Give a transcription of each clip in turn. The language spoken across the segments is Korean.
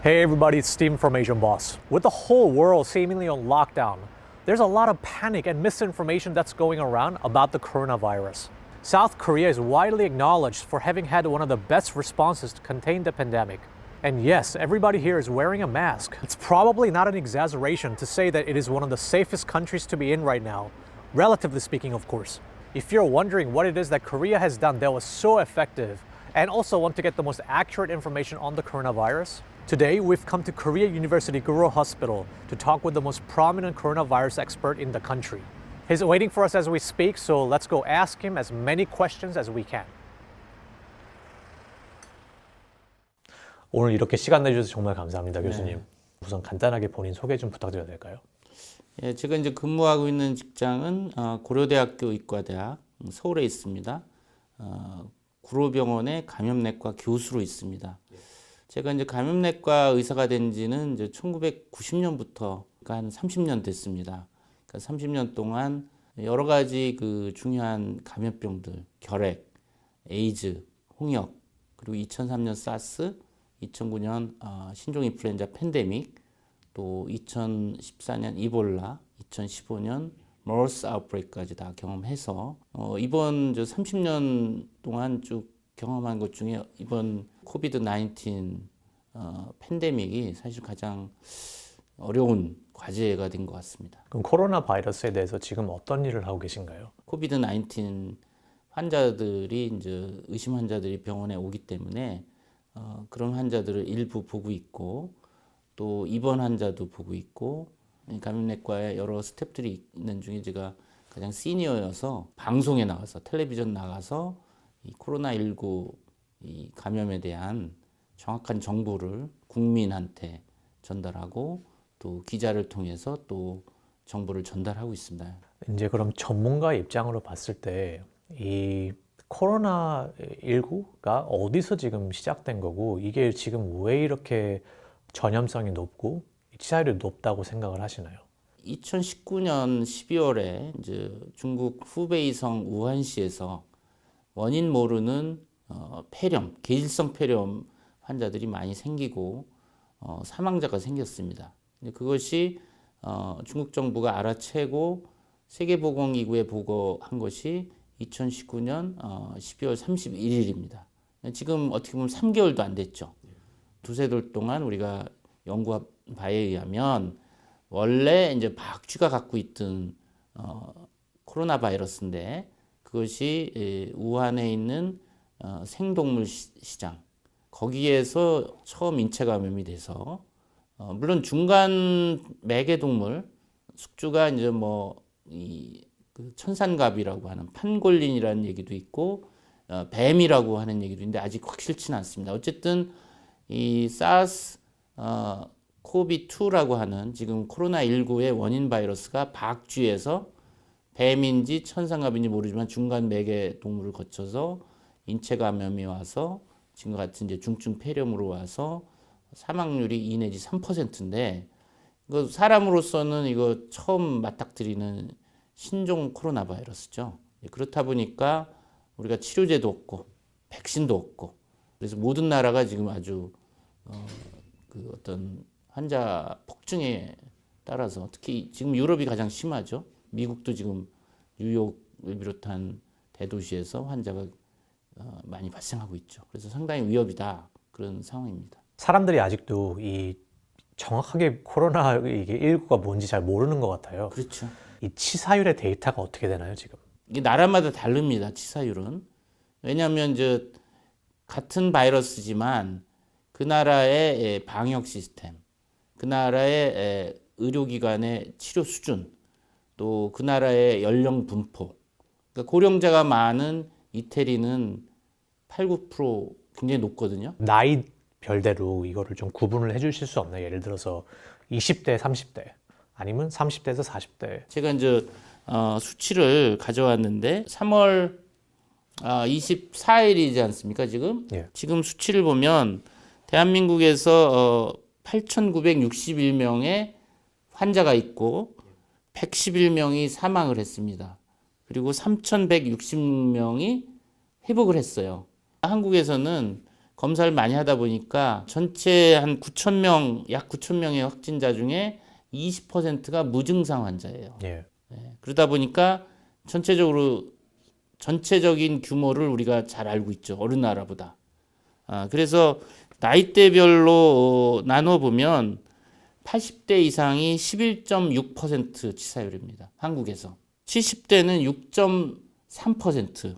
Hey everybody, it's Steven from Asian Boss. With the whole world seemingly on lockdown, there's a lot of panic and misinformation that's going around about the coronavirus. South Korea is widely acknowledged for having had one of the best responses to contain the pandemic. And yes, everybody here is wearing a mask. It's probably not an exaggeration to say that it is one of the safest countries to be in right now, relatively speaking, of course. If you're wondering what it is that Korea has done that was so effective, and also want to get the most accurate information on the coronavirus, today we've come to Korea University Guro Hospital to talk with the most prominent coronavirus expert in the country. He's waiting for us as we speak, so let's go ask him as many questions as we can. 오늘 이렇게 시간 내주셔서 정말 감사합니다, 교수님. 우선 간단하게 본인 소개 좀 부탁드려도 될까요? 예, 제가 이제 근무하고 있는 직장은 고려대학교 의과대학 서울에 있습니다. 구로병원의 감염내과 교수로 있습니다. 제가 이제 감염내과 의사가 된 지는 이제 1990년부터 한 30년 됐습니다. 그러니까 30년 동안 여러 가지 그 중요한 감염병들, 결핵, 에이즈, 홍역, 그리고 2003년 사스, 2009년 신종 인플루엔자 팬데믹, 또 2014년 이볼라, 2015년 머스 아웃브레이크까지 다 경험해서 이번 30년 동안 쭉 경험한 것 중에 이번 코비드 19 팬데믹이 사실 가장 어려운 과제가 된 것 같습니다. 그럼 코로나 바이러스에 대해서 지금 어떤 일을 하고 계신가요? 코비드 19 환자들이 이제 의심 환자들이 병원에 오기 때문에 그런 환자들을 일부 보고 있고 또 입원 환자도 보고 있고 감염내과에 여러 스태프들이 있는 중에 제가 가장 시니어여서 방송에 나가서 텔레비전 나가서 이 코로나19 이 감염에 대한 정확한 정보를 국민한테 전달하고 또 기자를 통해서 또 정보를 전달하고 있습니다. 이제 그럼 전문가 입장으로 봤을 때 이 코로나19가 어디서 지금 시작된 거고 이게 지금 왜 이렇게 전염성이 높고 치사율이 높다고 생각을 하시나요? 2019년 12월에 이제 중국 후베이성 우한시에서 원인 모르는 폐렴, 계질성 폐렴 환자들이 많이 생기고 사망자가 생겼습니다. 그것이 중국 정부가 알아채고 세계보건기구에 보고한 것이 2019년 12월 31일입니다. 지금 어떻게 보면 3개월도 안 됐죠. 두세 달 동안 우리가 연구한 바에 의하면 원래 이제 박쥐가 갖고 있던 코로나 바이러스인데 그것이 우한에 있는 생동물 시장 거기에서 처음 인체 감염이 돼서 물론 중간 매개동물 숙주가 이제 그 천산갑이라고 하는 판골린이라는 얘기도 있고 뱀이라고 하는 얘기도 있는데 아직 확실치는 않습니다. 어쨌든 이 사스 코비2라고 하는 지금 코로나19의 원인 바이러스가 박쥐에서 뱀인지 천상갑인지 모르지만 중간 매개 동물을 거쳐서 인체 감염이 와서 지금 같은 이제 중증 폐렴으로 와서 사망률이 2 내지 3%인데 이거 사람으로서는 이거 처음 맞닥뜨리는 신종 코로나 바이러스죠. 그렇다 보니까 우리가 치료제도 없고 백신도 없고 그래서 모든 나라가 지금 아주 그 어떤 환자 폭증에 따라서 특히 지금 유럽이 가장 심하죠. 미국도 지금 뉴욕을 비롯한 대도시에서 환자가 많이 발생하고 있죠. 그래서 상당히 위협이다 그런 상황입니다. 사람들이 아직도 이 정확하게 코로나 이게 19가 뭔지 잘 모르는 것 같아요. 그렇죠. 이 치사율의 데이터가 어떻게 되나요, 지금? 이게 나라마다 다릅니다. 치사율은. 왜냐하면 이제 같은 바이러스지만 그 나라의 방역 시스템, 그 나라의 의료기관의 치료 수준, 또 그 나라의 연령 분포. 그러니까 고령자가 많은 이태리는 8, 9% 굉장히 높거든요. 나이 별대로 이거를 좀 구분을 해주실 수 없나요? 예를 들어서 20대, 30대 아니면 30대에서 40대. 제가 이제 수치를 가져왔는데 3월 24일이지 않습니까? 지금 예. 지금 수치를 보면 대한민국에서 8,961명의 환자가 있고 111명이 사망을 했습니다. 그리고 3,160명이 회복을 했어요. 한국에서는 검사를 많이 하다 보니까 전체 한 9천 명, 약 9천 명의 확진자 중에 20%가 무증상 환자예요. 예. 그러다 보니까 전체적인 규모를 우리가 잘 알고 있죠. 어느 나라보다. 그래서 나이대별로 나눠보면 80대 이상이 11.6% 치사율입니다. 한국에서. 70대는 6.3%,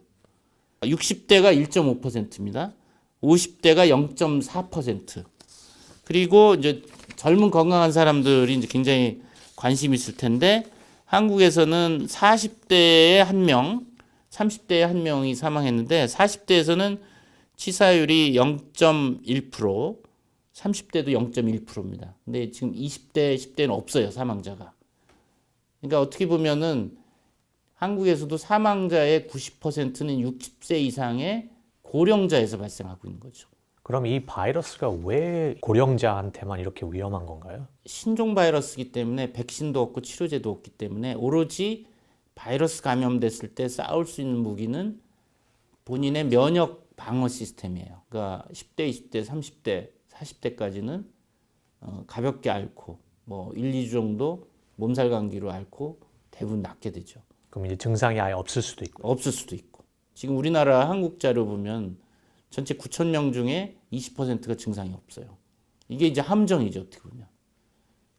60대가 1.5%입니다. 50대가 0.4%. 그리고 이제 젊은 건강한 사람들이 이제 굉장히 관심이 있을 텐데 한국에서는 40대에 한 명, 30대에 한 명이 사망했는데 40대에서는 치사율이 0.1%, 30대도 0.1%입니다. 근데 지금 20대, 10대는 없어요, 사망자가. 그러니까 어떻게 보면은 한국에서도 사망자의 90%는 60세 이상의 고령자에서 발생하고 있는 거죠. 그럼 이 바이러스가 왜 고령자한테만 이렇게 위험한 건가요? 신종 바이러스이기 때문에 백신도 없고 치료제도 없기 때문에 오로지 바이러스 감염됐을 때 싸울 수 있는 무기는 본인의 면역 방어 시스템이에요. 그러니까 10대, 20대, 30대, 40대까지는 가볍게 앓고 뭐 1, 2주 정도 몸살 감기로 앓고 대부분 낫게 되죠. 그럼 이제 증상이 아예 없을 수도 있고. 없을 수도 있고. 지금 우리나라 한국 자료 보면 전체 9천 명 중에 20%가 증상이 없어요. 이게 이제 함정이죠, 어떻게 보면.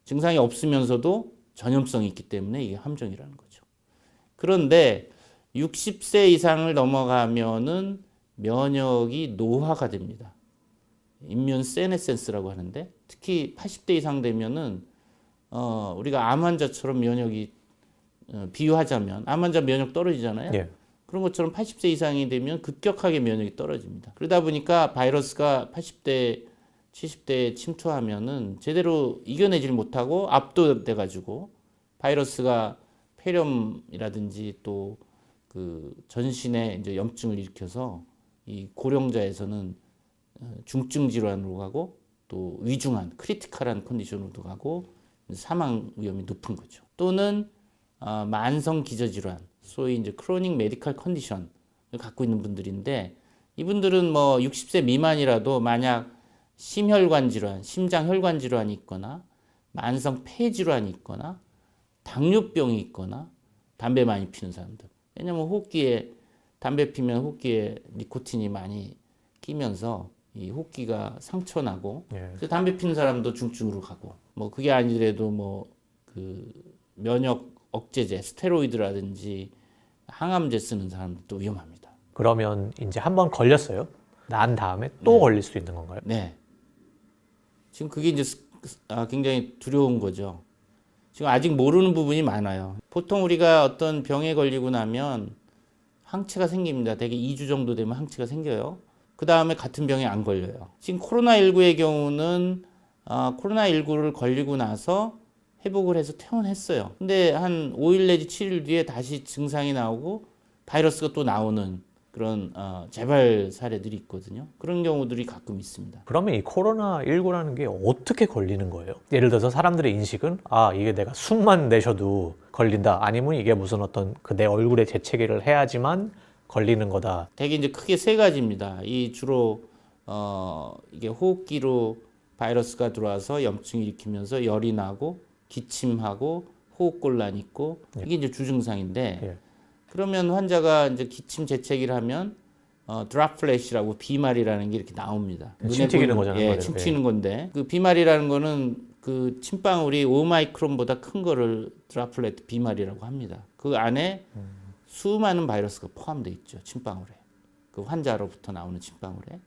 증상이 없으면서도 전염성이 있기 때문에 이게 함정이라는 거죠. 그런데 60세 이상을 넘어가면은 면역이 노화가 됩니다. 임뮨 세네센스라고 하는데 특히 80대 이상 되면은 우리가 암 환자처럼 면역이 비유하자면 암 환자 면역 떨어지잖아요. 예. 그런 것처럼 80세 이상이 되면 급격하게 면역이 떨어집니다. 그러다 보니까 바이러스가 80대, 70대에 침투하면은 제대로 이겨내질 못하고 압도돼 가지고 바이러스가 폐렴이라든지 또 그 전신에 이제 염증을 일으켜서 이 고령자에서는 중증 질환으로 가고 또 위중한 크리티컬한 컨디션으로도 가고 사망 위험이 높은 거죠. 또는 만성 기저질환, 소위 이제 크로닉 메디컬 컨디션을 갖고 있는 분들인데 이분들은 뭐 60세 미만이라도 만약 심혈관 질환, 심장 혈관 질환이 있거나 만성 폐 질환이 있거나 당뇨병이 있거나 담배 많이 피는 사람들. 왜냐면 호흡기에 담배 피면 호흡기에 니코틴이 많이 끼면서 이 호흡기가 상처 나고 그래서 담배 피는 사람도 중증으로 가고 뭐 그게 아니더라도 뭐 그 면역 억제제, 스테로이드라든지 항암제 쓰는 사람들도 위험합니다. 그러면 이제 한번 걸렸어요. 난 다음에 또 걸릴 수 있는 건가요? 네. 지금 그게 이제 굉장히 두려운 거죠. 지금 아직 모르는 부분이 많아요. 보통 우리가 어떤 병에 걸리고 나면 항체가 생깁니다. 대개 2주 정도 되면 항체가 생겨요. 그 다음에 같은 병에 안 걸려요. 지금 코로나19의 경우는 코로나19를 걸리고 나서 회복을 해서 퇴원했어요. 근데 한 5일 내지 7일 뒤에 다시 증상이 나오고 바이러스가 또 나오는 그런 재발 사례들이 있거든요. 그런 경우들이 가끔 있습니다. 그러면 이 코로나19라는 게 어떻게 걸리는 거예요? 예를 들어서 사람들의 인식은 이게 내가 숨만 내쉬어도 걸린다. 아니면 이게 무슨 어떤 내 얼굴에 재채기를 해야지만 걸리는 거다. 되게 이제 크게 세 가지입니다. 이 주로 이게 호흡기로 바이러스가 들어와서 염증을 일으키면서 열이 나고 기침하고 호흡곤란 있고 이게 이제 주증상인데 예. 그러면 환자가 이제 기침 재채기를 하면 드랍플래시라고 비말이라는 게 이렇게 나옵니다. 침 튀기는 거잖아요. 예, 침 튀는 건데 그 비말이라는 거는 그 침방울이 5마이크론보다 큰 거를 드랍플렛 비말이라고 합니다. 그 안에 수많은 바이러스가 포함되어 있죠. 침방울에. 그 환자로부터 나오는 침방울에.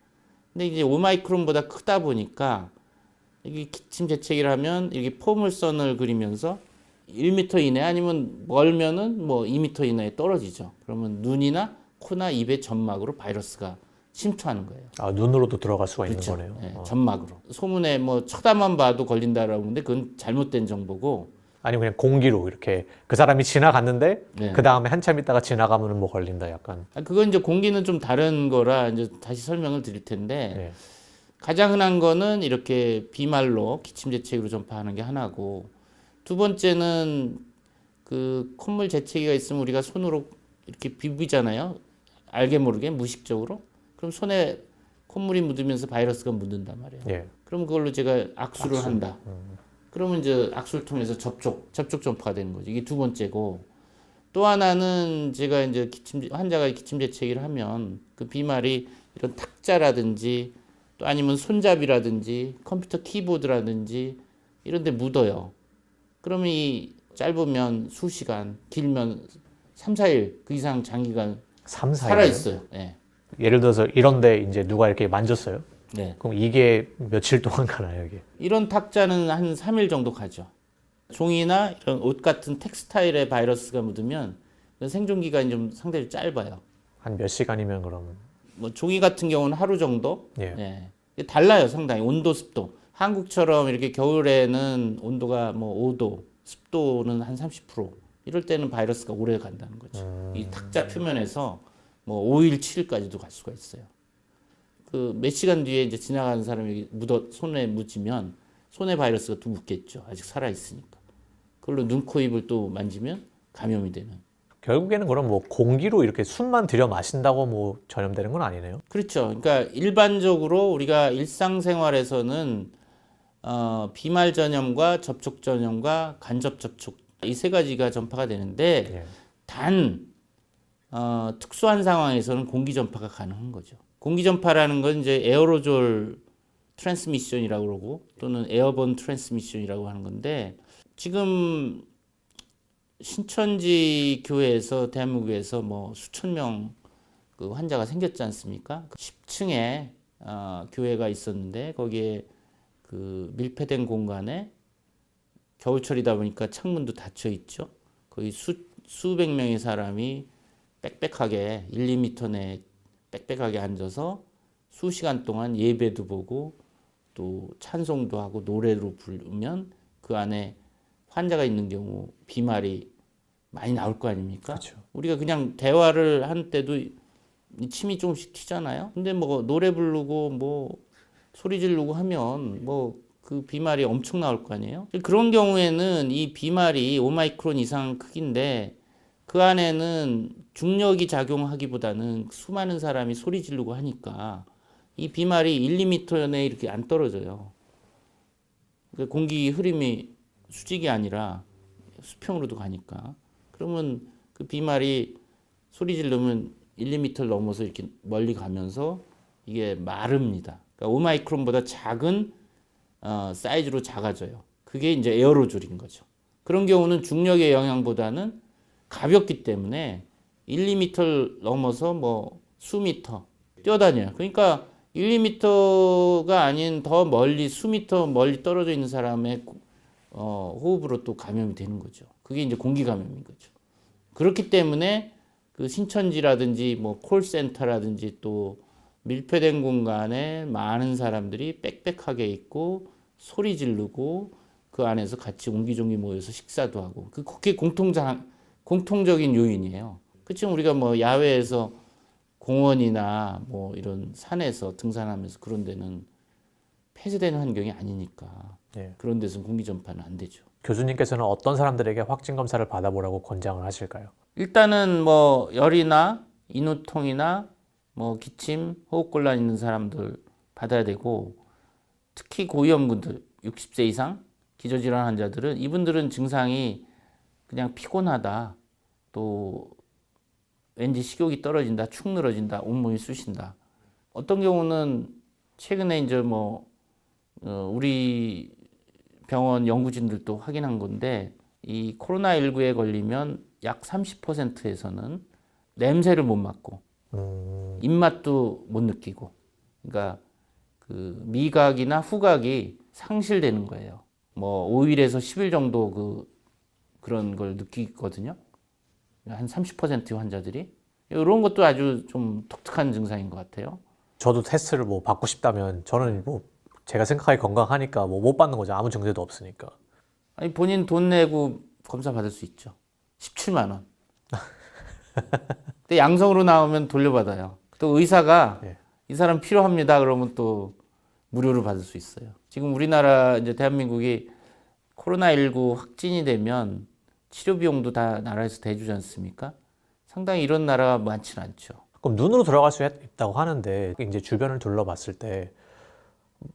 근데 이제 5마이크론보다 크다 보니까 이게 기침 재채기를 하면 이렇게 포물선을 그리면서 1m 이내 아니면 멀면은 뭐 2m 이내에 떨어지죠. 그러면 눈이나 코나 입의 점막으로 바이러스가 침투하는 거예요. 눈으로도 들어갈 수가 그렇죠. 있는 거네요. 네, 점막으로. 소문에 뭐 쳐다만 봐도 걸린다라고 하는데 그건 잘못된 정보고. 아니면 그냥 공기로 이렇게 그 사람이 지나갔는데 네. 그 다음에 한참 있다가 지나가면 뭐 걸린다 약간. 그건 이제 공기는 좀 다른 거라 이제 다시 설명을 드릴 텐데 네. 가장 흔한 거는 이렇게 비말로 기침 재채기로 전파하는 게 하나고 두 번째는 그 콧물 재채기가 있으면 우리가 손으로 이렇게 비비잖아요. 알게 모르게 무의식적으로. 그럼 손에 콧물이 묻으면서 바이러스가 묻는단 말이에요. 예. 그럼 그걸로 제가 악수를 한다. 그러면 이제 악수를 통해서 접촉 전파가 되는 거죠. 이게 두 번째고, 또 하나는 제가 이제 환자가 기침 재채기를 하면 그 비말이 이런 탁자라든지 또 아니면 손잡이라든지 컴퓨터 키보드라든지 이런 데 묻어요. 그러면 이 짧으면 수시간, 길면 3, 4일 그 이상 장기간 3, 4일. 살아 있어요. 네. 예를 들어서 이런데 이제 누가 이렇게 만졌어요. 네. 그럼 이게 며칠 동안 가나요, 이게? 이런 탁자는 한 3일 정도 가죠. 종이나 이런 옷 같은 텍스타일에 바이러스가 묻으면 생존 기간이 좀 상당히 짧아요. 한 몇 시간이면 그러면? 뭐 종이 같은 경우는 하루 정도. 예. 네. 이게 달라요, 상당히 온도, 습도. 한국처럼 이렇게 겨울에는 온도가 뭐 5도, 습도는 한 30%. 이럴 때는 바이러스가 오래 간다는 거죠. 이 탁자 표면에서 뭐 5일, 7일까지도 갈 수가 있어요. 그 몇 시간 뒤에 이제 지나가는 사람이 손에 묻히면 손에 바이러스가 또 묻겠죠. 아직 살아 있으니까. 그걸로 눈, 코, 입을 또 만지면 감염이 되는. 결국에는 그럼 뭐 공기로 이렇게 숨만 들여 마신다고 뭐 전염되는 건 아니네요. 그렇죠. 그러니까 일반적으로 우리가 일상생활에서는 비말 전염과 접촉 전염과 간접 접촉 이 세 가지가 전파가 되는데 예. 단 특수한 상황에서는 공기 전파가 가능한 거죠. 공기 전파라는 건 이제 에어로졸 트랜스미션이라고 그러고 또는 에어본 트랜스미션이라고 하는 건데 지금 신천지 교회에서 대한민국에서 뭐 수천 명 그 환자가 생겼지 않습니까? 10층에 교회가 있었는데 거기에 그 밀폐된 공간에 겨울철이다 보니까 창문도 닫혀 있죠. 거기 수백 명의 사람이 빽빽하게 1, 2m 내에 빽빽하게 앉아서 수시간 동안 예배도 보고 또 찬송도 하고 노래로 부르면 그 안에 환자가 있는 경우 비말이 많이 나올 거 아닙니까? 그렇죠. 우리가 그냥 대화를 할 때도 침이 조금씩 튀잖아요. 근데 뭐 노래 부르고 뭐 소리 지르고 하면 뭐 그 비말이 엄청 나올 거 아니에요? 그런 경우에는 이 비말이 5마이크론 이상 크기인데 그 안에는 중력이 작용하기보다는 수많은 사람이 소리 지르고 하니까 이 비말이 1, 2m 내에 이렇게 안 떨어져요. 그러니까 공기 흐름이 수직이 아니라 수평으로도 가니까. 그러면 그 비말이 소리 지르면 1, 2m를 넘어서 이렇게 멀리 가면서 이게 마릅니다. 그러니까 5마이크론보다 작은 사이즈로 작아져요. 그게 이제 에어로졸인 거죠. 그런 경우는 중력의 영향보다는 가볍기 때문에 1, 2m를 넘어서 뭐 수미터 뛰어다녀요. 그러니까 1, 2m가 아닌 더 멀리 수미터 멀리 떨어져 있는 사람의 호흡으로 또 감염이 되는 거죠. 그게 이제 공기 감염인 거죠. 그렇기 때문에 그 신천지라든지 뭐 콜센터라든지 또 밀폐된 공간에 많은 사람들이 빽빽하게 있고 소리 지르고 그 안에서 같이 옹기종기 모여서 식사도 하고 그게 공통적인 요인이에요. 그치만 우리가 뭐 야외에서 공원이나 뭐 이런 산에서 등산하면서 그런 데는 폐쇄된 환경이 아니니까 예. 그런 데서는 공기 전파는 안 되죠. 교수님께서는 어떤 사람들에게 확진 검사를 받아보라고 권장을 하실까요? 일단은 뭐 열이나 인후통이나 뭐 기침, 호흡곤란 있는 사람들 받아야 되고 특히 고위험군들 60세 이상 기저질환 환자들은 이분들은 증상이 그냥 피곤하다 또 왠지 식욕이 떨어진다 축 늘어진다 온몸이 쑤신다 어떤 경우는 최근에 이제 뭐 우리 병원 연구진들도 확인한 건데 이 코로나19에 걸리면 약 30%에서는 냄새를 못 맡고 입맛도 못 느끼고 그러니까 그 미각이나 후각이 상실되는 거예요. 뭐 5일에서 10일 정도 그런 걸 느끼거든요. 한 30% 환자들이 이런 것도 아주 좀 독특한 증상인 것 같아요. 저도 테스트를 뭐 받고 싶다면 저는 뭐 제가 생각하기 건강하니까 뭐 못 받는 거죠. 아무 증세도 없으니까. 아니 본인 돈 내고 검사 받을 수 있죠. 17만 원. 근데 양성으로 나오면 돌려받아요. 또 의사가 예. 이 사람 필요합니다. 그러면 또 무료로 받을 수 있어요. 지금 우리나라 이제 대한민국이 코로나19 확진이 되면 치료 비용도 다 나라에서 대주지 않습니까? 상당히 이런 나라가 많지는 않죠. 그럼 눈으로 들어갈 수 있다고 하는데 이제 주변을 둘러봤을 때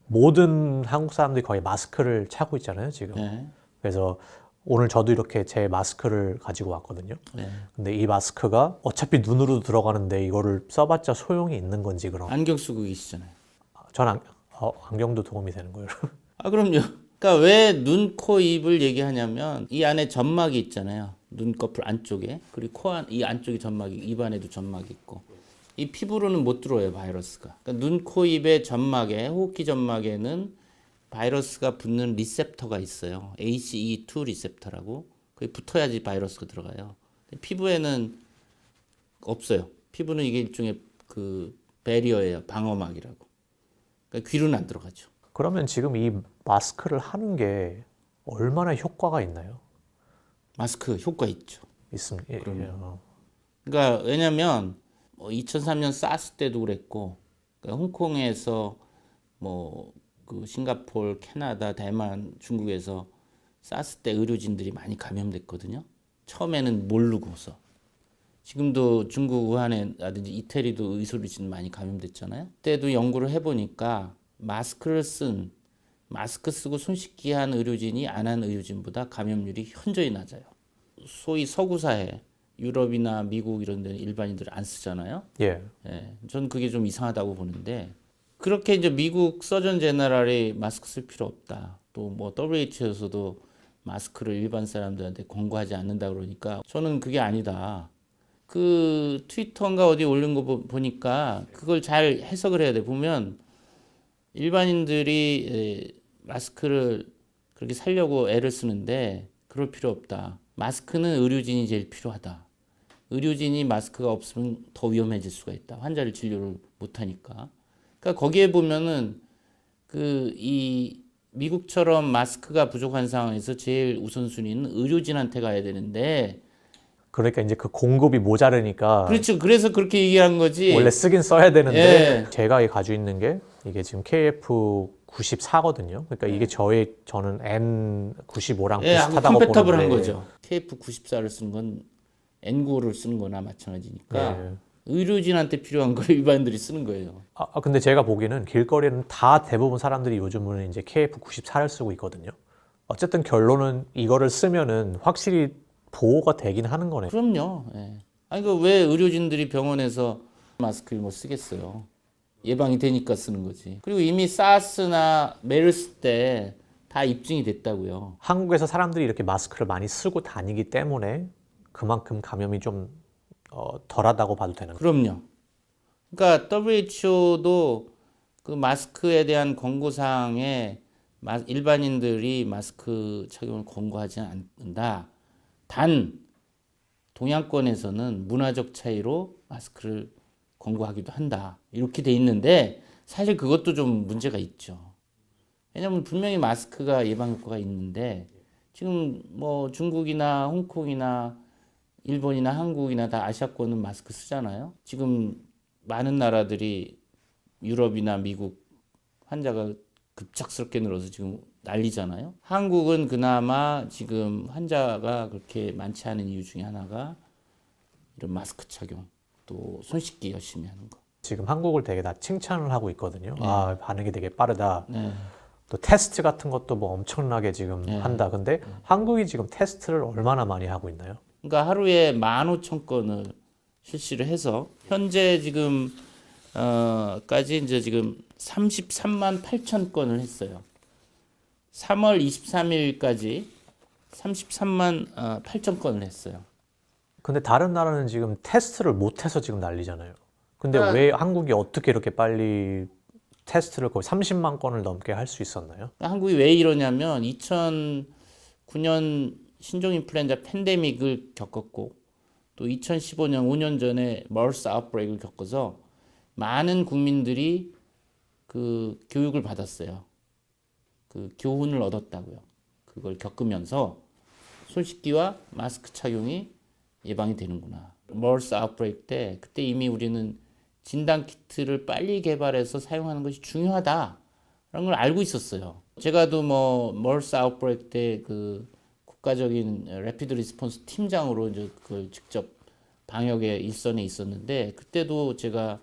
모든 한국 사람들이 거의 마스크를 차고 있잖아요, 지금. 네. 그래서 오늘 저도 이렇게 제 마스크를 가지고 왔거든요. 네. 근데 이 마스크가 어차피 눈으로 들어가는데 이거를 써봤자 소용이 있는 건지 그럼. 안경 쓰고 계시잖아요. 전 안경도 도움이 되는 거예요. 아, 그럼요. 그러니까 왜 눈, 코, 입을 얘기하냐면 이 안에 점막이 있잖아요. 눈꺼풀 안쪽에. 그리고 이 안쪽에 점막이, 입 안에도 점막이 있고. 이 피부로는 못 들어와요, 바이러스가. 그러니까 눈, 코, 입의 점막에, 호흡기 점막에는 바이러스가 붙는 리셉터가 있어요. ACE2 리셉터라고. 그게 붙어야지 바이러스가 들어가요. 피부에는 없어요. 피부는 이게 일종의 그 배리어예요. 방어막이라고. 그러니까 귀로는 안 들어가죠. 그러면 지금 이 마스크를 하는 게 얼마나 효과가 있나요? 마스크 효과 있죠. 있습니다. 예, 그럼요. 그러니까 왜냐면 2003년 사스 때도 그랬고, 그러니까 홍콩에서 뭐 그 싱가포르, 캐나다, 대만, 중국에서 사스 때 의료진들이 많이 감염됐거든요. 처음에는 모르고서. 지금도 중국 우한에라든지 이태리도 의료진 많이 감염됐잖아요. 그때도 연구를 해보니까 마스크 쓰고 손 씻기 한 의료진이 안 한 의료진보다 감염률이 현저히 낮아요. 소위 서구 사회, 유럽이나 미국 이런 데는 일반인들 안 쓰잖아요. 예. 예, 전 그게 좀 이상하다고 보는데 그렇게 이제 미국 서전 제너럴이 마스크 쓸 필요 없다. 또 뭐 WHO에서도 마스크를 일반 사람들한테 권고하지 않는다 그러니까 저는 그게 아니다. 그 트위터인가 어디 올린 거 보니까 그걸 잘 해석을 해야 돼. 보면 일반인들이 마스크를 그렇게 살려고 애를 쓰는데 그럴 필요 없다. 마스크는 의료진이 제일 필요하다. 의료진이 마스크가 없으면 더 위험해질 수가 있다. 환자를 진료를 못하니까. 그러니까 거기에 보면은 이 미국처럼 마스크가 부족한 상황에서 제일 우선순위는 의료진한테 가야 되는데 그러니까 이제 그 공급이 모자르니까 그렇죠. 그래서 그렇게 얘기한 거지. 원래 쓰긴 써야 되는데 예. 제가 가지고 있는 게 이게 지금 KF94거든요. 그러니까 이게 저는 N95랑 예, 비슷하다고 컴패터블한 보는데 거죠. KF94를 쓰는 건 N95를 쓰는 거나 마찬가지니까 예. 의료진한테 필요한 걸 일반인들이 쓰는 거예요. 근데 제가 보기에는 길거리는 다 대부분 사람들이 요즘은 이제 KF94를 쓰고 있거든요. 어쨌든 결론은 이거를 쓰면은 확실히 보호가 되긴 하는 거네요. 그럼요. 예. 아니 왜 의료진들이 병원에서 마스크를 뭐 쓰겠어요. 예방이 되니까 쓰는 거지. 그리고 이미 사스나 메르스 때 다 입증이 됐다고요. 한국에서 사람들이 이렇게 마스크를 많이 쓰고 다니기 때문에 그만큼 감염이 좀 덜하다고 봐도 되는 거예요. 그럼요. 그러니까 WHO도 그 마스크에 대한 권고사항에 일반인들이 마스크 착용을 권고하지 않는다. 단 동양권에서는 문화적 차이로 마스크를 권고하기도 한다. 이렇게 돼 있는데 사실 그것도 좀 문제가 있죠. 왜냐하면 분명히 마스크가 예방 효과가 있는데 지금 뭐 중국이나 홍콩이나 일본이나 한국이나 다 아시아권은 마스크 쓰잖아요. 지금 많은 나라들이 유럽이나 미국 환자가 급작스럽게 늘어서 지금 난리잖아요. 한국은 그나마 지금 환자가 그렇게 많지 않은 이유 중에 하나가 이런 마스크 착용, 또 손 씻기 열심히 하는 거. 지금 한국을 되게 다 칭찬을 하고 있거든요. 네. 반응이 되게 빠르다. 네. 또 테스트 같은 것도 뭐 엄청나게 지금 한다. 근데 한국이 지금 테스트를 얼마나 많이 하고 있나요? 그러니까 하루에 15,000건을 실시를 해서 현재 지금 까지 이제 지금 33만 8천 건을 했어요. 3월 23일까지 33만 8천 건을 했어요. 근데 다른 나라는 지금 테스트를 못해서 지금 난리잖아요. 근데 왜 한국이 어떻게 이렇게 빨리 테스트를 거의 30만 건을 넘게 할 수 있었나요? 한국이 왜 이러냐면 2009년 신종 인플루엔자 팬데믹을 겪었고 또 2015년 5년 전에 머스 아웃브레이크를 겪어서 많은 국민들이 그 교육을 받았어요. 그 교훈을 얻었다고요. 그걸 겪으면서 손 씻기와 마스크 착용이 예방이 되는구나. 머스 아웃브레이크 때 그때 이미 우리는 진단 키트를 빨리 개발해서 사용하는 것이 중요하다라는 걸 알고 있었어요. 제가도 뭐 머스 아웃브레이크 때 그 국가적인 래피드 리스폰스 팀장으로 이제 그걸 직접 방역의 일선에 있었는데 그때도 제가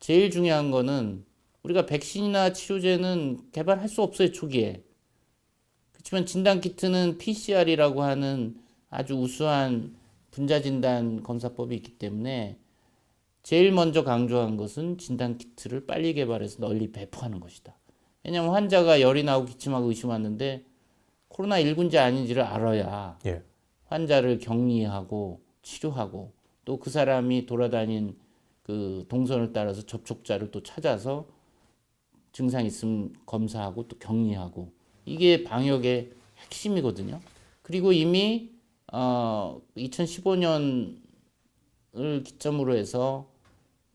제일 중요한 거는 우리가 백신이나 치료제는 개발할 수 없어요, 초기에. 그렇지만 진단키트는 PCR이라고 하는 아주 우수한 분자진단 검사법이 있기 때문에 제일 먼저 강조한 것은 진단키트를 빨리 개발해서 널리 배포하는 것이다. 왜냐하면 환자가 열이 나고 기침하고 의심 왔는데 코로나19인지 아닌지를 알아야 예. 환자를 격리하고 치료하고 또 그 사람이 돌아다닌 그 동선을 따라서 접촉자를 또 찾아서 증상 있으면 검사하고 또 격리하고 이게 방역의 핵심이거든요. 그리고 이미 2015년을 기점으로 해서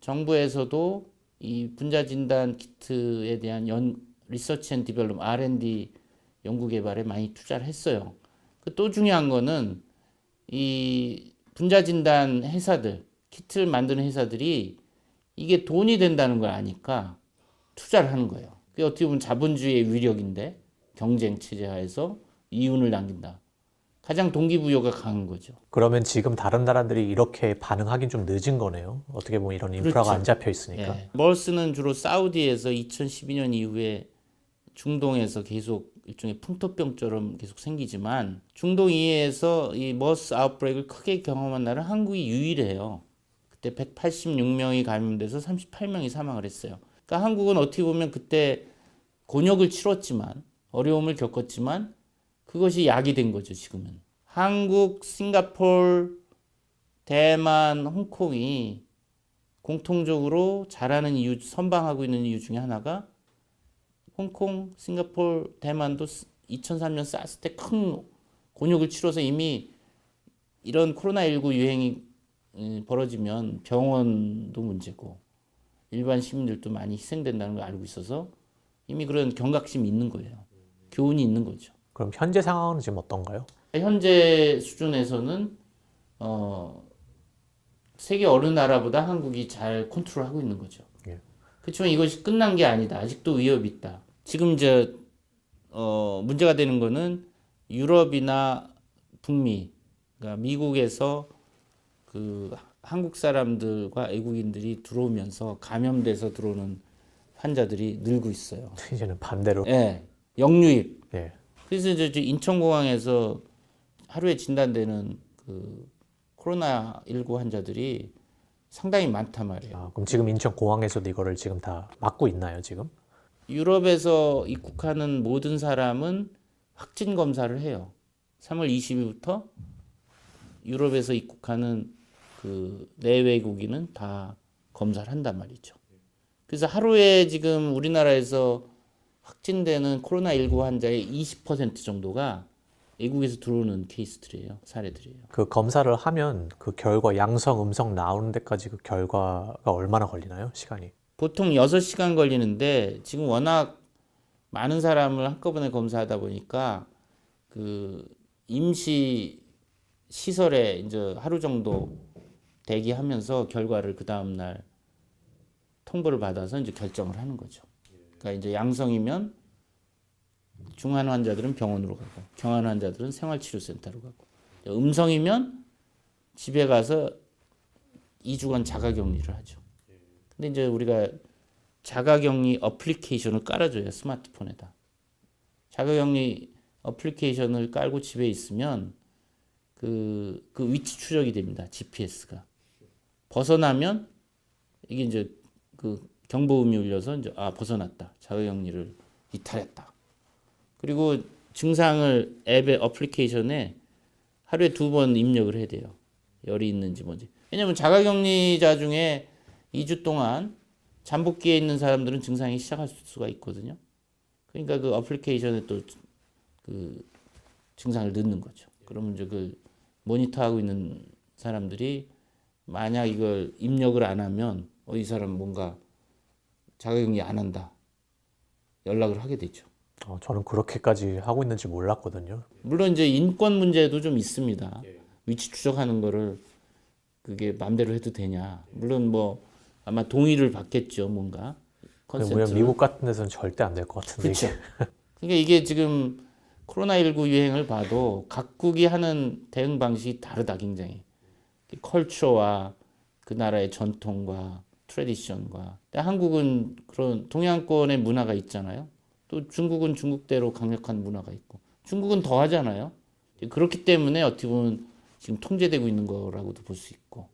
정부에서도 이 분자진단 키트에 대한 리서치 앤 디벨롭 R&D 연구 개발에 많이 투자를 했어요. 또 중요한 거는 이 분자진단 회사들, 키트를 만드는 회사들이 이게 돈이 된다는 걸 아니까 투자를 하는 거예요. 그게 어떻게 보면 자본주의의 위력인데 경쟁 체제 하에서 이윤을 남긴다. 가장 동기부여가 강한 거죠. 그러면 지금 다른 나라들이 이렇게 반응하긴 좀 늦은 거네요. 어떻게 보면 이런 인프라가 그렇죠. 안 잡혀 있으니까. 예. 머스는 주로 사우디에서 2012년 이후에 중동에서 계속 일종의 풍토병처럼 계속 생기지만 중동 이해에서 이 머스 아웃브레이크를 크게 경험한 나라는 한국이 유일해요. 그때 186명이 감염돼서 38명이 사망을 했어요. 그러니까 한국은 어떻게 보면 그때 곤욕을 치렀지만 어려움을 겪었지만 그것이 약이 된 거죠, 지금은. 한국, 싱가포르, 대만, 홍콩이 공통적으로 잘하는 이유, 선방하고 있는 이유 중에 하나가 홍콩, 싱가포르, 대만도 2003년 사스 때 큰 곤욕을 치러서 이미 이런 코로나19 유행이 벌어지면 병원도 문제고 일반 시민들도 많이 희생된다는 걸 알고 있어서 이미 그런 경각심이 있는 거예요. 교훈이 있는 거죠. 그럼 현재 상황은 지금 어떤가요? 현재 수준에서는 세계 어느 나라보다 한국이 잘 컨트롤하고 있는 거죠. 예. 그렇지만 이것이 끝난 게 아니다. 아직도 위협이 있다. 지금 이제 문제가 되는 거는 유럽이나 북미, 그러니까 미국에서 그 한국 사람들과 외국인들이 들어오면서 감염돼서 들어오는 환자들이 늘고 있어요. 이제는 반대로. 예, 역류입. 예. 그래서 이제 인천공항에서 하루에 진단되는 그 코로나19 환자들이 상당히 많단 말이에요. 아, 그럼 지금 인천 공항에서도 이거를 지금 다 막고 있나요, 지금? 유럽에서 입국하는 모든 사람은 확진 검사를 해요. 3월 20일부터 유럽에서 입국하는 그 내외국인은 다 검사를 한단 말이죠. 그래서 하루에 지금 우리나라에서 확진되는 코로나19 환자의 20% 정도가 외국에서 들어오는 케이스들이에요. 사례들이에요. 그 검사를 하면 그 결과 양성, 음성 나오는 데까지 그 결과가 얼마나 걸리나요? 시간이? 보통 6시간 걸리는데 지금 워낙 많은 사람을 한꺼번에 검사하다 보니까 그 임시 시설에 이제 하루 정도 대기하면서 결과를 그 다음 날 통보를 받아서 이제 결정을 하는 거죠. 그러니까 이제 양성이면 중환 환자들은 병원으로 가고 경환 환자들은 생활치료센터로 가고 음성이면 집에 가서 2주간 자가격리를 하죠. 근데 이제 우리가 자가격리 어플리케이션을 깔아줘요. 스마트폰에다. 자가격리 어플리케이션을 깔고 집에 있으면 그 위치 추적이 됩니다. GPS가. 벗어나면 이게 이제 그 경보음이 울려서 이제 벗어났다. 자가격리를 이탈했다. 그리고 증상을 앱의 어플리케이션에 하루에 2번 입력을 해야 돼요. 열이 있는지 뭔지. 왜냐하면 자가격리자 중에 2주 동안 잠복기에 있는 사람들은 증상이 시작할 수가 있거든요. 그러니까 그 어플리케이션에 또 그 증상을 넣는 거죠. 그러면 이제 그 모니터하고 있는 사람들이 만약 이걸 입력을 안 하면 이 사람 뭔가 자가격리 안 한다. 연락을 하게 되죠. 저는 그렇게까지 하고 있는지 몰랐거든요. 물론 이제 인권 문제도 좀 있습니다. 위치 추적하는 거를 그게 마음대로 해도 되냐. 물론 뭐 아마 동의를 받겠죠, 뭔가. 왜냐면 미국 같은 데서는 절대 안 될 것 같은데. 그렇죠. 그러니까 이게 지금 코로나19 유행을 봐도 각국이 하는 대응 방식이 다르다, 굉장히. 컬처와 그 나라의 전통과 트레디션과 한국은 그런 동양권의 문화가 있잖아요. 또 중국은 중국대로 강력한 문화가 있고 중국은 더 하잖아요. 그렇기 때문에 어떻게 보면 지금 통제되고 있는 거라고도 볼 수 있고.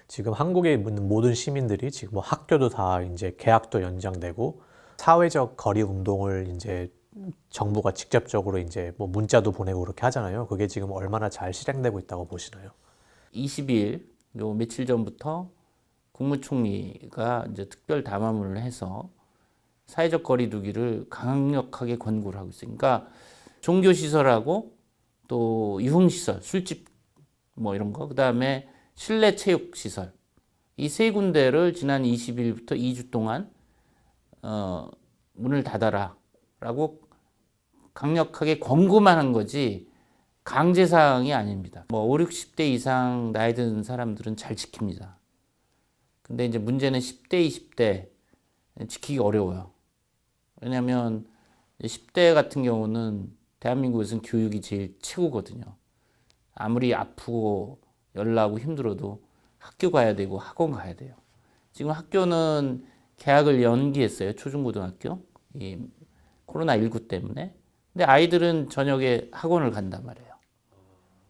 지금 한국에 있는 모든 시민들이 지금 뭐 학교도 다 이제 개학도 연장되고 사회적 거리 운동을 이제 정부가 직접적으로 이제 뭐 문자도 보내고 그렇게 하잖아요. 그게 지금 얼마나 잘 실행되고 있다고 보시나요? 20일, 요 며칠 전부터 국무총리가 이제 특별 담화문을 해서 사회적 거리 두기를 강력하게 권고를 하고 있어요. 그러니까 종교시설하고 또 유흥시설, 술집 뭐 이런 거, 그 다음에 실내 체육시설. 이 세 군데를 지난 20일부터 2주 동안 문을 닫아라 라고 강력하게 권고만 한 거지 강제사항이 아닙니다. 뭐 5, 60대 이상 나이 든 사람들은 잘 지킵니다. 근데 이제 문제는 10대, 20대 지키기 어려워요. 왜냐하면 10대 같은 경우는 대한민국에서는 교육이 제일 최고거든요. 아무리 아프고 열나고 힘들어도 학교 가야 되고 학원 가야 돼요. 지금 학교는 개학을 연기했어요. 초중고등학교. 이 코로나19 때문에. 근데 아이들은 저녁에 학원을 간단 말이에요.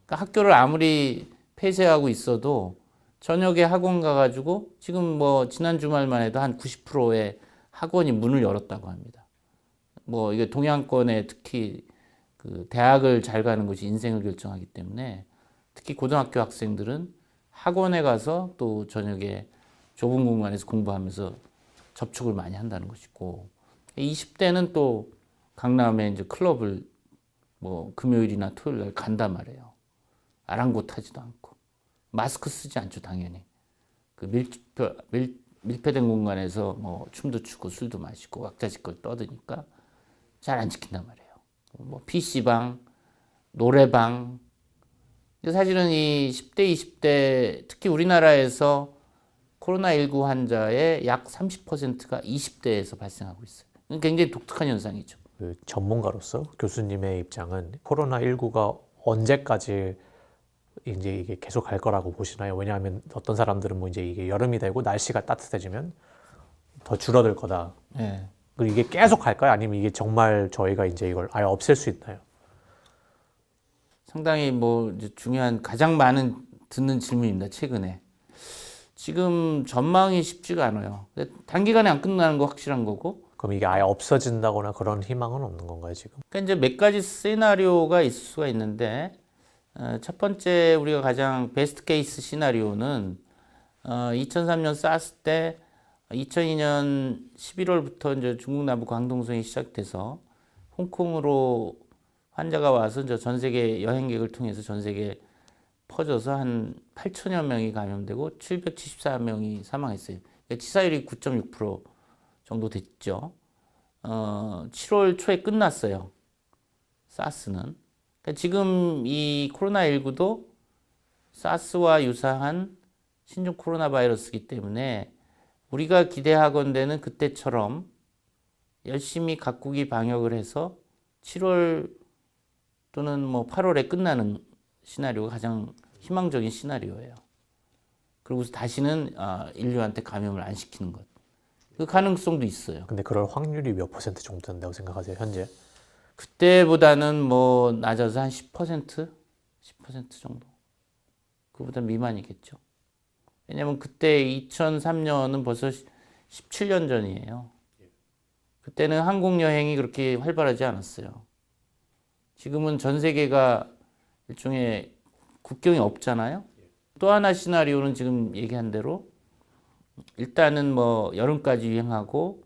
그러니까 학교를 아무리 폐쇄하고 있어도 저녁에 학원 가가지고 지금 뭐 지난 주말만 해도 한 90%의 학원이 문을 열었다고 합니다. 뭐 이게 동양권에 특히 그 대학을 잘 가는 것이 인생을 결정하기 때문에 특히 고등학교 학생들은 학원에 가서 또 저녁에 좁은 공간에서 공부하면서 접촉을 많이 한다는 것이고 20대는 또 강남에 이제 클럽을 뭐 금요일이나 토요일 날 간단 말이에요. 아랑곳하지도 않고 마스크 쓰지 않죠 당연히. 그 밀폐된 공간에서 뭐 춤도 추고 술도 마시고 왁자지껄 떠드니까 잘 안 지킨단 말이에요. 뭐 PC방, 노래방. 사실은 이 10대, 20대 특히 우리나라에서 코로나19 환자의 약 30%가 20대에서 발생하고 있어요. 굉장히 독특한 현상이죠. 그 전문가로서 교수님의 입장은 코로나19가 언제까지 이제 이게 계속 갈 거라고 보시나요? 왜냐하면 어떤 사람들은 뭐 이제 이게 여름이 되고 날씨가 따뜻해지면 더 줄어들 거다. 네. 그리고 이게 계속 갈까요? 아니면 이게 정말 저희가 이제 이걸 아예 없앨 수 있나요? 상당히 뭐 이제 중요한 가장 많은 듣는 질문입니다. 최근에. 지금 전망이 쉽지가 않아요. 단기간에 안 끝나는 거 확실한 거고. 그럼 이게 아예 없어진다거나 그런 희망은 없는 건가요, 지금? 그러니까 이제 몇 가지 시나리오가 있을 수가 있는데 첫 번째 우리가 가장 베스트 케이스 시나리오는 2003년 사스 때 2002년 11월부터 이제 중국 남부 광동성이 시작돼서 홍콩으로 환자가 와서 이제 전 세계 여행객을 통해서 전 세계 퍼져서 한 8천여 명이 감염되고 774명이 사망했어요. 치사율이 9.6% 정도 됐죠. 7월 초에 끝났어요. 사스는. 그러니까 지금 이 코로나19도 사스와 유사한 신종 코로나 바이러스이기 때문에 우리가 기대하건대는 그때처럼 열심히 각국이 방역을 해서 7월 또는 뭐 8월에 끝나는 시나리오가 가장 희망적인 시나리오예요. 그리고 다시는 인류한테 감염을 안 시키는 것. 그 가능성도 있어요. 근데 그럴 확률이 몇 퍼센트 정도 된다고 생각하세요, 현재? 그때보다는 뭐 낮아서 한 10%? 10% 정도. 그보다 미만이겠죠. 왜냐면 그때 2003년은 벌써 17년 전이에요. 그때는 항공 여행이 그렇게 활발하지 않았어요. 지금은 전 세계가 일종의 국경이 없잖아요. 또 하나 시나리오는 지금 얘기한 대로 일단은 뭐 여름까지 유행하고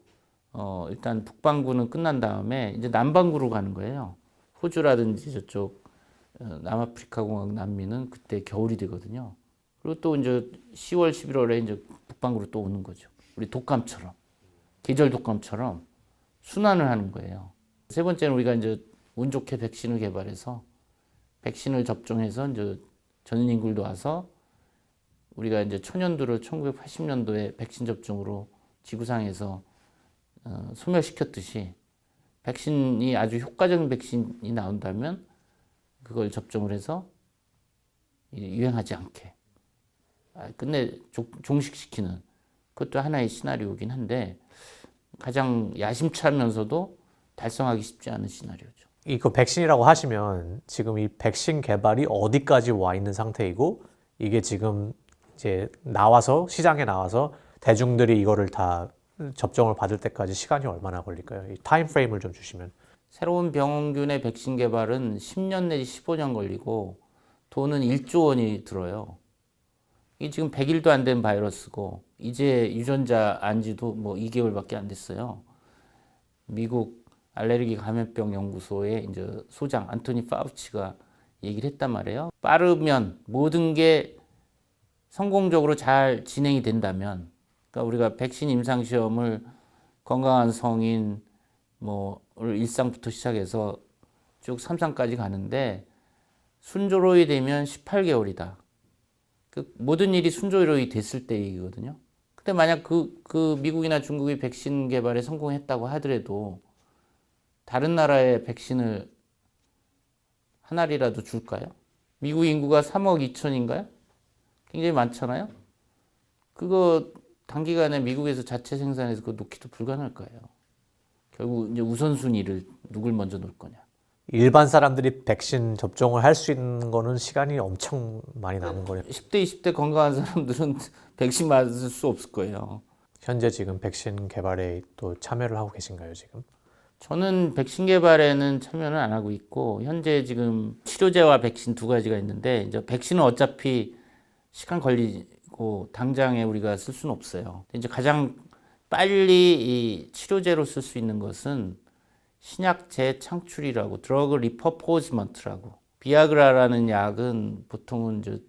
일단 북반구는 끝난 다음에 이제 남반구로 가는 거예요. 호주라든지 저쪽 남아프리카 공화국 남미는 그때 겨울이 되거든요. 그리고 또 이제 10월, 11월에 이제 북반구로 또 오는 거죠. 우리 독감처럼 계절 독감처럼 순환을 하는 거예요. 세 번째는 우리가 이제 운 좋게 백신을 개발해서 백신을 접종해서 이제 전 인구도 와서 우리가 이제 천연두를 1980년도에 백신 접종으로 지구상에서 소멸시켰듯이 백신이 아주 효과적인 백신이 나온다면 그걸 접종을 해서 유행하지 않게 끝내 종식시키는 그것도 하나의 시나리오이긴 한데 가장 야심차면서도 달성하기 쉽지 않은 시나리오죠. 이거 백신이라고 하시면 지금 이 백신 개발이 어디까지 와 있는 상태이고 이게 지금 이제 나와서 시장에 나와서 대중들이 이거를 다 접종을 받을 때까지 시간이 얼마나 걸릴까요? 이 타임 프레임을 좀 주시면. 새로운 병균의 백신 개발은 10년 내지 15년 걸리고 돈은 1조 원이 들어요. 이게 지금 100일도 안 된 바이러스고 이제 유전자 안지도 뭐 2개월밖에 안 됐어요. 미국 알레르기 감염병 연구소의 이제 소장 안토니 파우치가 얘기를 했단 말이에요. 빠르면 모든 게 성공적으로 잘 진행이 된다면, 그러니까 우리가 백신 임상 시험을 건강한 성인 뭐를 일상부터 시작해서 쭉 3상까지 가는데 순조로이 되면 18개월이다. 그 모든 일이 순조로이 됐을 때 얘기거든요. 근데 만약 그 미국이나 중국이 백신 개발에 성공했다고 하더라도 다른 나라에 백신을 한 알이라도 줄까요? 미국 인구가 3억 2천인가요? 굉장히 많잖아요. 그거 단기간에 미국에서 자체 생산해서 그거 놓기도 불가능할 거예요. 결국 이제 우선순위를 누굴 먼저 놓을 거냐. 일반 사람들이 백신 접종을 할 수 있는 거는 시간이 엄청 많이 남은 거예요. 10대, 20대 건강한 사람들은 백신 맞을 수 없을 거예요. 현재 지금 백신 개발에 또 참여를 하고 계신가요, 지금? 저는 백신 개발에는 참여는 안 하고 있고 현재 지금 치료제와 백신 두 가지가 있는데 이제 백신은 어차피 시간 걸리고 당장에 우리가 쓸 수는 없어요. 이제 가장 빨리 이 치료제로 쓸 수 있는 것은 신약 재창출이라고 드러그 리퍼포즈먼트라고 비아그라라는 약은 보통은 이제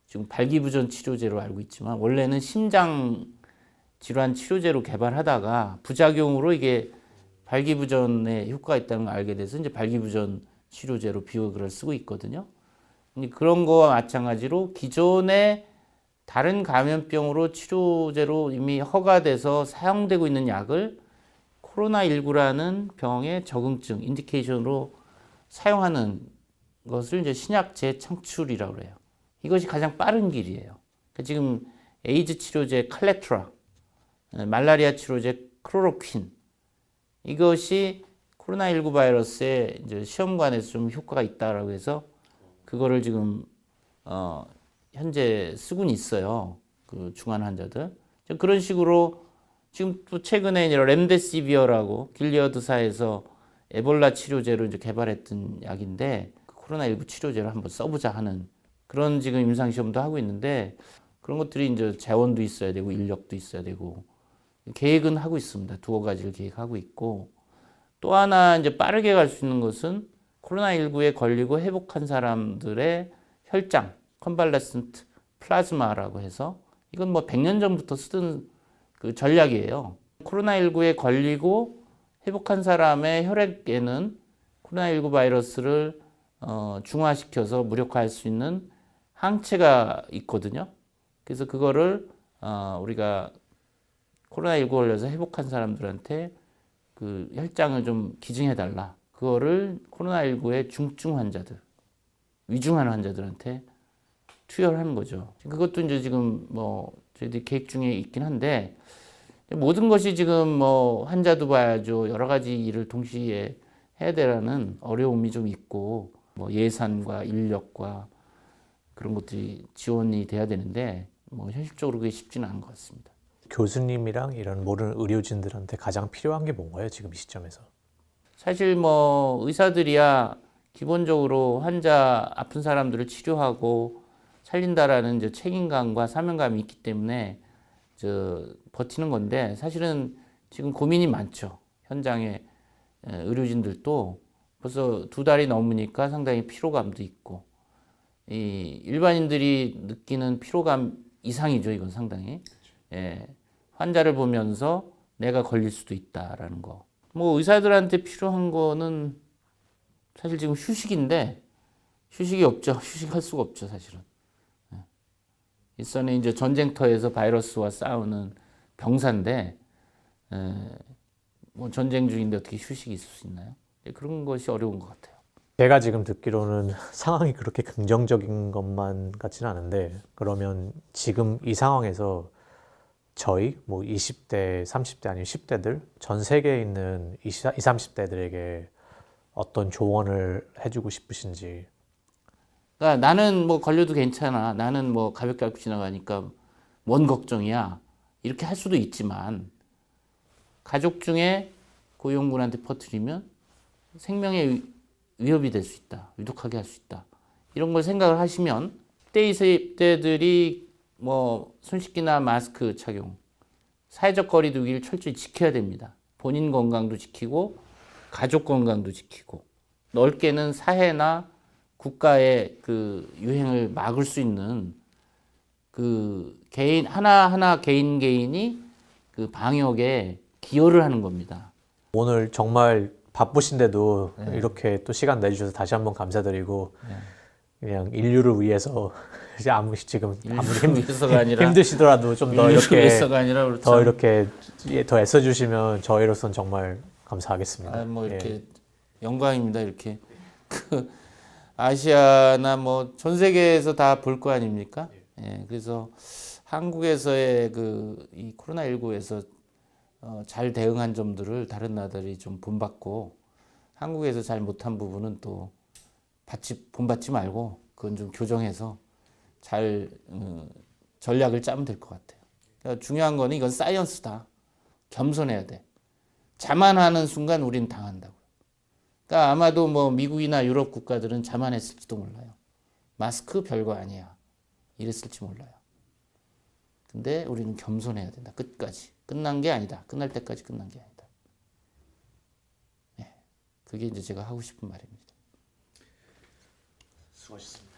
지금 발기부전 치료제로 알고 있지만 원래는 심장 질환 치료제로 개발하다가 부작용으로 이게 발기부전에 효과가 있다는 걸 알게 돼서 이제 발기부전 치료제로 비아그라를 쓰고 있거든요. 그런 거와 마찬가지로 기존에 다른 감염병으로 치료제로 이미 허가돼서 사용되고 있는 약을 코로나19라는 병의 적응증, 인디케이션으로 사용하는 것을 이제 신약 재창출이라고 그래요. 이것이 가장 빠른 길이에요. 그러니까 지금 에이즈 치료제 칼레트라, 말라리아 치료제 클로로퀸, 이것이 코로나19 바이러스에 이제 시험관에서 좀 효과가 있다라고 해서 그거를 지금 현재 쓰고는 있어요. 그 중환 환자들. 그런 식으로 지금 또 최근에 이제 렘데시비어라고 길리어드사에서 에볼라 치료제로 이제 개발했던 약인데 코로나19 치료제를 한번 써보자 하는 그런 지금 임상 시험도 하고 있는데 그런 것들이 이제 재원도 있어야 되고 인력도 있어야 되고 계획은 하고 있습니다. 두어 가지를 계획하고 있고 또 하나 이제 빠르게 갈 수 있는 것은 코로나19에 걸리고 회복한 사람들의 혈장, 컨발레센트 플라즈마라고 해서 이건 뭐 100년 전부터 쓰던 그 전략이에요. 코로나19에 걸리고 회복한 사람의 혈액에는 코로나19 바이러스를 중화시켜서 무력화할 수 있는 항체가 있거든요. 그래서 그거를 우리가 코로나19 걸려서 회복한 사람들한테 그 혈장을 좀 기증해달라. 그거를 코로나19의 중증 환자들, 위중한 환자들한테 투여하는 거죠. 그것도 이제 지금 뭐 저희들이 계획 중에 있긴 한데 모든 것이 지금 뭐 환자도 봐야죠. 여러 가지 일을 동시에 해야 되라는 어려움이 좀 있고 뭐 예산과 인력과 그런 것들이 지원이 돼야 되는데 뭐 현실적으로 그게 쉽지는 않은 것 같습니다. 교수님이랑 이런 모든 의료진들한테 가장 필요한 게 뭔가요, 지금 이 시점에서? 사실 뭐 의사들이야 기본적으로 환자 아픈 사람들을 치료하고 살린다라는 이제 책임감과 사명감이 있기 때문에 버티는 건데 사실은 지금 고민이 많죠. 현장에 의료진들도 벌써 2달이 넘으니까 상당히 피로감도 있고 이 일반인들이 느끼는 피로감 이상이죠. 이건 상당히 예, 환자를 보면서 내가 걸릴 수도 있다라는 거. 뭐 의사들한테 필요한 거는 사실 지금 휴식인데 휴식이 없죠. 휴식할 수가 없죠, 사실은. 일선에 이제 전쟁터에서 바이러스와 싸우는 병사인데 뭐 전쟁 중인데 어떻게 휴식이 있을 수 있나요? 그런 것이 어려운 것 같아요. 제가 지금 듣기로는 상황이 그렇게 긍정적인 것만 같지는 않은데, 그러면 지금 이 상황에서 저희 뭐 20대, 30대 아니면 10대들 전 세계에 있는 20, 30대들에게 어떤 조언을 해주고 싶으신지. 그러니까 나는 뭐 걸려도 괜찮아. 나는 뭐 가볍게 앓고 지나가니까 뭔 걱정이야. 이렇게 할 수도 있지만 가족 중에 고위험군한테 퍼뜨리면 생명의 위협이 될 수 있다. 위독하게 할 수 있다. 이런 걸 생각을 하시면 20대들이 뭐 손씻기나 마스크 착용, 사회적 거리 두기를 철저히 지켜야 됩니다. 본인 건강도 지키고 가족 건강도 지키고 넓게는 사회나 국가의 그 유행을 막을 수 있는 그 개인 하나하나 개인이 그 방역에 기여를 하는 겁니다. 오늘 정말 바쁘신데도 이렇게 또 시간 내주셔서 다시 한번 감사드리고, 그냥 인류를 위해서 이제 지금 아무리 위해서가 아니라 힘드시더라도 좀 더 인류를 이렇게 위해서가 아니라 그렇죠. 더 이렇게 더 애써주시면 저희로서는 정말 감사하겠습니다. 뭐 이렇게 예. 영광입니다. 이렇게 그 아시아나 뭐 전 세계에서 다 볼 거 아닙니까? 예, 그래서 한국에서의 그 이 코로나19에서 잘 대응한 점들을 다른 나라들이 좀 본받고 한국에서 잘 못한 부분은 또 본받지 말고 그건 좀 교정해서 잘 전략을 짜면 될 것 같아요. 그러니까 중요한 거는 이건 사이언스다. 겸손해야 돼. 자만하는 순간 우린 당한다고. 그러니까 아마도 뭐 미국이나 유럽 국가들은 자만했을지도 몰라요. 마스크 별거 아니야. 이랬을지 몰라요. 근데 우리는 겸손해야 된다. 끝까지. 끝난 게 아니다. 끝날 때까지 끝난 게 아니다. 네. 그게 이제 제가 하고 싶은 말입니다. 수고하셨습니다.